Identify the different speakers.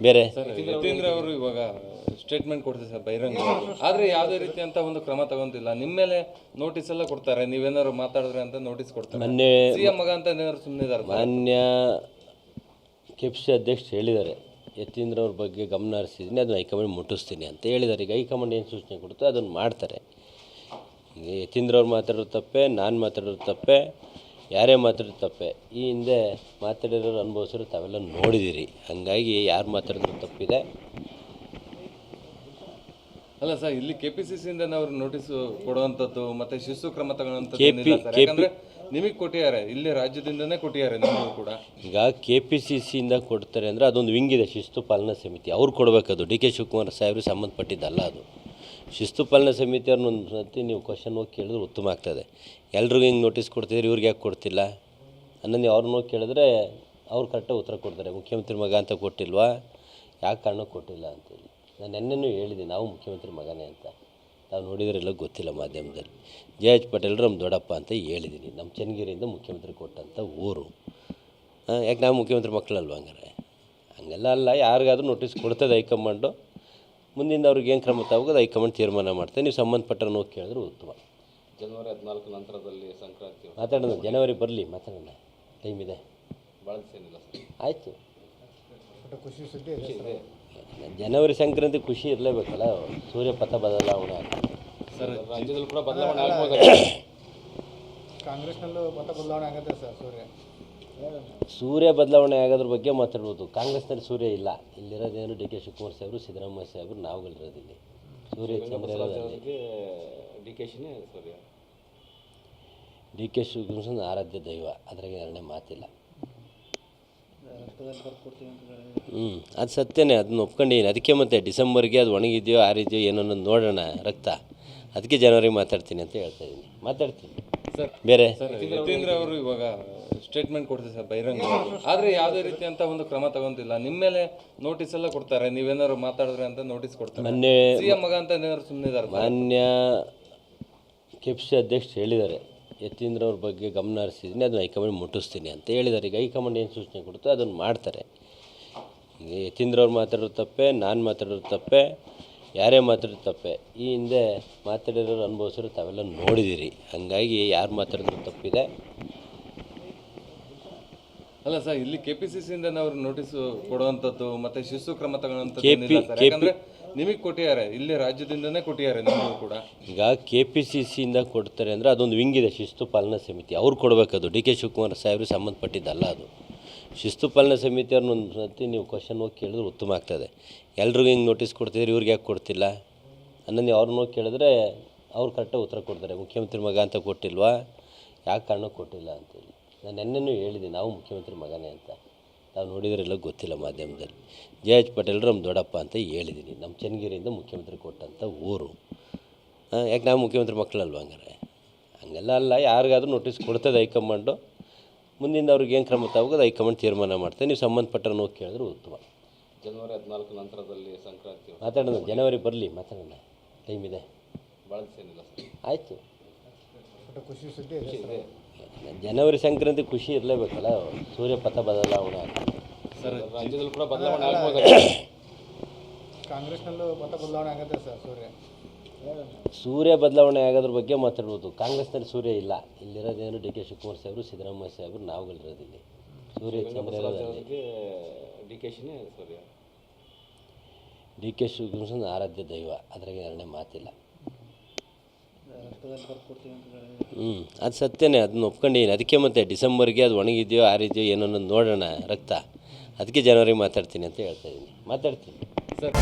Speaker 1: ಬೇರೆ
Speaker 2: ಯತೀಂದ್ರ ಅವರು ಇವಾಗ ಸ್ಟೇಟ್ಮೆಂಟ್ ಕೊಡ್ತಾರೆ ಸರ್ ಬಹಿರಂಗ, ಆದರೆ ಯಾವುದೇ ರೀತಿಯಂತ ಒಂದು ಕ್ರಮ ತಗೊಂತಿಲ್ಲ. ನಿಮ್ಮ ಮೇಲೆ ನೋಟಿಸ್ ಎಲ್ಲ ಕೊಡ್ತಾರೆ, ನೀವೇನಾದ್ರು ಮಾತಾಡಿದ್ರೆ ಅಂತ ನೋಟಿಸ್ ಕೊಡ್ತಾರೆ.
Speaker 1: ಮೊನ್ನೆ
Speaker 2: ಸಿಎಂ ಮಗ ಅಂತ ಏನಾದ್ರು ಸುಮ್ಮನೆ ಇದ್ದಾರೆ.
Speaker 1: ಮಾನ್ಯ ಕೆಪಿಸಿ ಅಧ್ಯಕ್ಷರು ಹೇಳಿದ್ದಾರೆ, ಯತೀಂದ್ರ ಅವ್ರ ಬಗ್ಗೆ ಗಮನ ಹರಿಸಿದ್ದೀನಿ, ಅದನ್ನು ಹೈಕಮಾಂಡ್ ಮುಟ್ಟಿಸ್ತೀನಿ ಅಂತ ಹೇಳಿದ್ದಾರೆ. ಈಗ ಹೈಕಮಾಂಡ್ ಏನು ಸೂಚನೆ ಕೊಡುತ್ತೋ ಅದನ್ನು ಮಾಡ್ತಾರೆ. ಈಗ ಯತೀಂದ್ರ ಅವ್ರು ಮಾತಾಡೋದು ತಪ್ಪೆ, ನಾನು ಮಾತಾಡೋದು ತಪ್ಪೆ, ಯಾರೇ ಮಾತಾಡೋದು ತಪ್ಪೆ. ಈ ಹಿಂದೆ ಮಾತಾಡಿರೋರು ಅನುಭವಿಸಿರೋ ತಾವೆಲ್ಲ ನೋಡಿದ್ದೀರಿ. ಹಾಗಾಗಿ ಯಾರು ಮಾತಾಡಿದ್ರು ತಪ್ಪಿದೆ.
Speaker 2: ಅಲ್ಲ ಸರ್, ಇಲ್ಲಿ ಕೆಪಿಸಿಸಿಯಿಂದ ಅವರು ನೋಟಿಸ್ ಕೊಡುವಂಥದ್ದು ಮತ್ತೆ ಶಿಸ್ತು ಕ್ರಮ ತಗೊಳ್ಳುವಂಥದ್ದು ಏನಿಲ್ಲ ಸರ್. ಯಾಕಂದ್ರೆ ನಿಮಗೆ ಕೊಟ್ಟಿದ್ದಾರೆ, ಇಲ್ಲಿ ರಾಜ್ಯದಿಂದನೇ ಕೊಟ್ಟಿದ್ದಾರೆ ನಿಮಗೂ ಕೂಡ.
Speaker 1: ಈಗ KPCCಯಿಂದ ಕೊಡ್ತಾರೆ ಅಂದರೆ ಅದೊಂದು ವಿಂಗ್ ಇದೆ, ಶಿಸ್ತು ಪಾಲನಾ ಸಮಿತಿ. ಅವ್ರು ಕೊಡಬೇಕದು. ಡಿ ಕೆ ಶಿವಕುಮಾರ್ ಸಾಹೇಬ್ರಿಗೆ ಸಂಬಂಧಪಟ್ಟಿದ್ದಲ್ಲ ಅದು. ಶಿಸ್ತು ಪಾಲನಾ ಸಮಿತಿಯವ್ರನ್ನ ಒಂದು ಸತಿ ನೀವು ಕ್ವಶನ್ ಹೋಗಿ ಕೇಳಿದ್ರೆ ಉತ್ತಮ ಆಗ್ತದೆ. ಎಲ್ರಿಗೂ ಹಿಂಗೆ ನೋಟಿಸ್ ಕೊಡ್ತಿದ್ರೆ ಇವ್ರಿಗೆ ಯಾಕೆ ಕೊಡ್ತಿಲ್ಲ ಅನ್ನೋದು ಅವ್ರನ್ನ ಹೋಗಿ ಕೇಳಿದ್ರೆ ಅವ್ರು ಕರೆಕ್ಟಾಗಿ ಉತ್ತರ ಕೊಡ್ತಾರೆ. ಮುಖ್ಯಮಂತ್ರಿ ಮಗ ಅಂತ ಕೊಟ್ಟಿಲ್ವಾ, ಯಾಕೆ ಕಾರಣಕ್ಕೆ ಕೊಟ್ಟಿಲ್ಲ ಅಂತೇಳಿ. ನಾನು ನೆನ್ನೆನೂ ಹೇಳಿದ್ದೀನಿ, ನಾವು ಮುಖ್ಯಮಂತ್ರಿ ಮಗನೇ ಅಂತ. ನಾವು ನೋಡಿದ್ರೆಲ್ಲ ಗೊತ್ತಿಲ್ಲ ಮಾಧ್ಯಮದಲ್ಲಿ. JH ಪಟೇಲ್ರು ನಮ್ಮ ದೊಡ್ಡಪ್ಪ ಅಂತ ಹೇಳಿದ್ದೀನಿ. ನಮ್ಮ ಚನ್ನಗಿರಿಯಿಂದ ಮುಖ್ಯಮಂತ್ರಿ ಕೊಟ್ಟಂಥ ಊರು. ಯಾಕೆ ನಾವು ಮುಖ್ಯಮಂತ್ರಿ ಮಕ್ಕಳಲ್ವ? ಹಂಗೆಲ್ಲ ಅಲ್ಲ. ಯಾರಿಗಾದ್ರೂ ನೋಟಿಸ್ ಕೊಡ್ತದೆ ಹೈಕಮಾಂಡು. ಮುಂದಿಂದ ಅವ್ರಿಗೆ ಏನು ಕ್ರಮ ತಗೋದು ಹೈಕಮಾಂಡ್ ತೀರ್ಮಾನ ಮಾಡ್ತಾರೆ. ನೀವು ಸಂಬಂಧಪಟ್ಟರನ್ನು ಹೋಗಿ ಕೇಳಿದ್ರೆ ಉತ್ತಮ.
Speaker 3: ಜನವರಿ 14 ನಂತರದಲ್ಲಿ ಸಂಕ್ರಾಂತಿ
Speaker 1: ಮಾತಾಡೋಣ, ಜನವರಿ ಬರಲಿ, ಮಾತಾಡೋಣ, ಟೈಮ್ ಇದೆ.
Speaker 3: ಭಾಳ ದಿವಸ ಏನಿಲ್ಲ ಸರ್.
Speaker 1: ಆಯಿತು,
Speaker 3: ಖುಷಿ ಸುದ್ದಿ ಇದೆ.
Speaker 1: ಜನವರಿ ಸಂಕ್ರಾಂತಿ ಖುಷಿ ಇರಲೇಬೇಕಲ್ಲ. ಸೂರ್ಯಪಥ ಬದಲಾವಣೆ
Speaker 3: ಸರ್, ರಾಜ್ಯದಲ್ಲಿ ಕೂಡ ಬದಲಾವಣೆ ಆಗ್ಬೋದು.
Speaker 4: ಕಾಂಗ್ರೆಸ್ನಲ್ಲೂ ಪಥ ಬದಲಾವಣೆ ಆಗುತ್ತೆ ಸರ್.
Speaker 1: ಸೂರ್ಯ ಬದಲಾವಣೆ ಆಗೋದ್ರ ಬಗ್ಗೆ ಮಾತಾಡ್ಬೋದು. ಕಾಂಗ್ರೆಸ್ನಲ್ಲಿ ಸೂರ್ಯ ಇಲ್ಲ. ಇಲ್ಲಿರೋದೇನು ಡಿ ಕೆ ಶಿವಕುಮಾರ್ ಸಾಹೇಬರು, ಸಿದ್ದರಾಮಯ್ಯ ಸಾಹೇಬರು, ನಾವುಗಳಿರೋದಿಲ್ಲಿ. ಸೂರ್ಯ ಚಂದ್ರ ಇರೋದಲ್ಲಿ ಡಿ ಕೆ ಶಿವಕುಮಾರ್ ಆರಾಧ್ಯ ದೈವ, ಅದ್ರಾಗೆ ಎರಡನೇ ಮಾತಿಲ್ಲ. ಅದು ಸತ್ಯನೇ, ಅದನ್ನ ಒಪ್ಕೊಂಡಿದ್ದೀನಿ. ಅದಕ್ಕೆ ಮತ್ತೆ ಡಿಸೆಂಬರ್ಗೆ ಅದು ಒಣಗಿದೆಯೋ ಆರಿದೆಯೋ ಏನೋ ನೋಡೋಣ ರಕ್ತ. ಅದಕ್ಕೆ ಜನವರಿಗೆ ಮಾತಾಡ್ತೀನಿ ಅಂತ ಹೇಳ್ತಾ ಇದ್ದೀನಿ. ಮಾತಾಡ್ತೀನಿ
Speaker 2: ಸರ್.
Speaker 1: ಬೇರೆ
Speaker 2: ಯತೀಂದ್ರ ಅವರು ಇವಾಗ ಸ್ಟೇಟ್ಮೆಂಟ್ ಕೊಡ್ತಾರೆ ಸರ್ ಬಹಿರಂಗ, ಆದರೆ ಯಾವುದೇ ರೀತಿಯಂತ ಒಂದು ಕ್ರಮ ತಗೊಂತಿಲ್ಲ. ನಿಮ್ಮ ಮೇಲೆ ನೋಟಿಸ್ ಎಲ್ಲ ಕೊಡ್ತಾರೆ, ನೀವೇನಾದ್ರು ಮಾತಾಡಿದ್ರೆ ಅಂತ ನೋಟಿಸ್ ಕೊಡ್ತಾರೆ.
Speaker 1: ಮೊನ್ನೆ
Speaker 2: ಸಿಎಂ ಮಗ ಅಂತ ಏನಾದ್ರು ಸುಮ್ಮನೆ ಇದ್ದಾರೆ.
Speaker 1: ಮಾನ್ಯ ಕೆಪಿಸಿ ಅಧ್ಯಕ್ಷರು ಹೇಳಿದ್ದಾರೆ, ಯತೀಂದ್ರ ಅವ್ರ ಬಗ್ಗೆ ಗಮನ ಹರಿಸಿದ್ದೀನಿ, ಅದನ್ನು ಹೈಕಮಾಂಡ್ ಮುಟ್ಟಿಸ್ತೀನಿ ಅಂತ ಹೇಳಿದ್ದಾರೆ. ಈಗ ಹೈಕಮಾಂಡ್ ಏನು ಸೂಚನೆ ಕೊಡುತ್ತೋ ಅದನ್ನು ಮಾಡ್ತಾರೆ. ಈಗ ಯತೀಂದ್ರ ಅವ್ರು ಮಾತಾಡೋದು ತಪ್ಪೆ, ನಾನು ಮಾತಾಡೋದು ತಪ್ಪೆ, ಯಾರೇ ಮಾತಾಡೋದು ತಪ್ಪೆ. ಈ ಹಿಂದೆ ಮಾತಾಡಿರೋರು ಅನುಭವಿಸಿರೋ ತಾವೆಲ್ಲ ನೋಡಿದ್ದೀರಿ. ಹಾಗಾಗಿ ಯಾರು ಮಾತಾಡಿದ್ರು ತಪ್ಪಿದೆ.
Speaker 2: ಅಲ್ಲ ಸರ್, ಇಲ್ಲಿ ಕೆಪಿಸಿಸಿಯಿಂದ ಅವರು ನೋಟಿಸ್ ಕೊಡುವಂಥದ್ದು ಮತ್ತೆ ಶಿಸ್ತು ಕ್ರಮ ತಗೊಳ್ಳುವಂಥದ್ದು ಏನಿಲ್ಲ ಸರ್. ಯಾಕಂದ್ರೆ ನಿಮಗೆ ಕೊಟ್ಟಿದ್ದಾರೆ, ಇಲ್ಲಿ ರಾಜ್ಯದಿಂದನೇ ಕೊಟ್ಟಿದ್ದಾರೆ ನಿಮಗೂ ಕೂಡ.
Speaker 1: ಈಗ KPCCಯಿಂದ ಕೊಡ್ತಾರೆ ಅಂದರೆ ಅದೊಂದು ವಿಂಗ್ ಇದೆ, ಶಿಸ್ತು ಪಾಲನಾ ಸಮಿತಿ. ಅವ್ರು ಕೊಡಬೇಕದು. ಡಿ ಕೆ ಶಿವಕುಮಾರ್ ಸಾಹೇಬ್ರಿಗೆ ಸಂಬಂಧಪಟ್ಟಿದ್ದಲ್ಲ ಅದು. ಶಿಸ್ತು ಪಾಲನಾ ಸಮಿತಿಯವ್ರನ್ನ ಒಂದು ಸತಿ ನೀವು ಕ್ವಶನ್ ಹೋಗಿ ಕೇಳಿದ್ರೆ ಉತ್ತಮ ಆಗ್ತದೆ. ಎಲ್ರಿಗೂ ಹಿಂಗೆ ನೋಟಿಸ್ ಕೊಡ್ತಿದ್ರೆ ಇವ್ರಿಗೆ ಯಾಕೆ ಕೊಡ್ತಿಲ್ಲ ಅನ್ನೋದು ಅವ್ರನ್ನ ಹೋಗಿ ಕೇಳಿದ್ರೆ ಅವ್ರು ಕರೆಕ್ಟಾಗಿ ಉತ್ತರ ಕೊಡ್ತಾರೆ. ಮುಖ್ಯಮಂತ್ರಿ ಮಗ ಅಂತ ಕೊಟ್ಟಿಲ್ವಾ, ಯಾಕೆ ಕಾರಣಕ್ಕೆ ಕೊಟ್ಟಿಲ್ಲ ಅಂತೇಳಿ. ನಾನು ನೆನ್ನೆನೂ ಹೇಳಿದ್ದೀನಿ, ನಾವು ಮುಖ್ಯಮಂತ್ರಿ ಮಗನೇ ಅಂತ. ನಾವು ನೋಡಿದ್ರೆಲ್ಲ ಗೊತ್ತಿಲ್ಲ ಮಾಧ್ಯಮದಲ್ಲಿ. JH ಪಟೇಲ್ರು ನಮ್ಮ ದೊಡ್ಡಪ್ಪ ಅಂತ ಹೇಳಿದ್ದೀನಿ. ನಮ್ಮ ಚನ್ನಗಿರಿಯಿಂದ ಮುಖ್ಯಮಂತ್ರಿ ಕೊಟ್ಟಂಥ ಊರು. ಯಾಕೆ ನಾವು ಮುಖ್ಯಮಂತ್ರಿ ಮಕ್ಕಳಲ್ವ? ಹಂಗೆಲ್ಲ ಅಲ್ಲ. ಯಾರಿಗಾದ್ರೂ ನೋಟಿಸ್ ಕೊಡ್ತದೆ ಹೈಕಮಾಂಡು. ಮುಂದಿಂದ ಅವ್ರಿಗೆ ಏನು ಕ್ರಮ ತಗೋದು ಹೈಕಮಾಂಡ್ ತೀರ್ಮಾನ ಮಾಡ್ತಾರೆ. ನೀವು ಸಂಬಂಧಪಟ್ಟರನ್ನು ಹೋಗಿ ಕೇಳಿದ್ರೆ ಉತ್ತಮ.
Speaker 3: ಜನವರಿ 14 ನಂತರದಲ್ಲಿ ಸಂಕ್ರಾಂತಿ
Speaker 1: ಮಾತಾಡೋಣ, ಜನವರಿ ಬರಲಿ, ಮಾತಾಡೋಣ, ಟೈಮ್ ಇದೆ.
Speaker 3: ಭಾಳ ದಿವಸ ಏನಿಲ್ಲ ಸರ್.
Speaker 1: ಆಯಿತು,
Speaker 4: ಖುಷಿ ಸುದ್ದಿ ಇದೆ.
Speaker 1: ಜನವರಿ ಸಂಕ್ರಾಂತಿ ಖುಷಿ ಇರಲೇಬೇಕಲ್ಲ. ಸೂರ್ಯಪಥ ಬದಲಾವಣೆ
Speaker 3: ಸರ್, ರಾಜ್ಯದಲ್ಲಿ ಕೂಡ ಬದಲಾವಣೆ ಆಗ್ಬೋದು.
Speaker 4: ಕಾಂಗ್ರೆಸ್ನಲ್ಲೂ ಪಥ ಬದಲಾವಣೆ ಆಗುತ್ತೆ ಸರ್.
Speaker 1: ಸೂರ್ಯ ಬದಲಾವಣೆ ಆಗೋದ್ರ ಬಗ್ಗೆ ಮಾತಾಡ್ಬೋದು. ಕಾಂಗ್ರೆಸ್ನಲ್ಲಿ ಸೂರ್ಯ ಇಲ್ಲ. ಇಲ್ಲಿರೋದೇನು ಡಿ ಕೆ ಶಿವಕುಮಾರ್ ಸಾಹೇಬರು, ಸಿದ್ದರಾಮಯ್ಯ ಸಾಹೇಬರು, ನಾವುಗಳಿರೋದಿಲ್ಲಿ. ಸೂರ್ಯ ಚಂದ್ರ ಇರೋದಲ್ಲಿ ಡಿ ಕೆ ಶಿವಕುಮಾರ್ ಆರಾಧ್ಯ ದೈವ, ಅದ್ರಾಗೆ ಎರಡನೇ ಮಾತಿಲ್ಲ. ಅದು ಸತ್ಯನೇ, ಅದನ್ನ ಒಪ್ಕೊಂಡಿದ್ದೀನಿ. ಅದಕ್ಕೆ ಮತ್ತೆ ಡಿಸೆಂಬರ್ಗೆ ಅದು ಒಣಗಿದೆಯೋ ಆರಿದೆಯೋ ಏನೋ ನೋಡೋಣ ರಕ್ತ. ಅದಕ್ಕೆ ಜನವರಿಗೆ ಮಾತಾಡ್ತೀನಿ ಅಂತ ಹೇಳ್ತಾ ಇದ್ದೀನಿ. ಮಾತಾಡ್ತೀನಿ
Speaker 2: ಸರ್.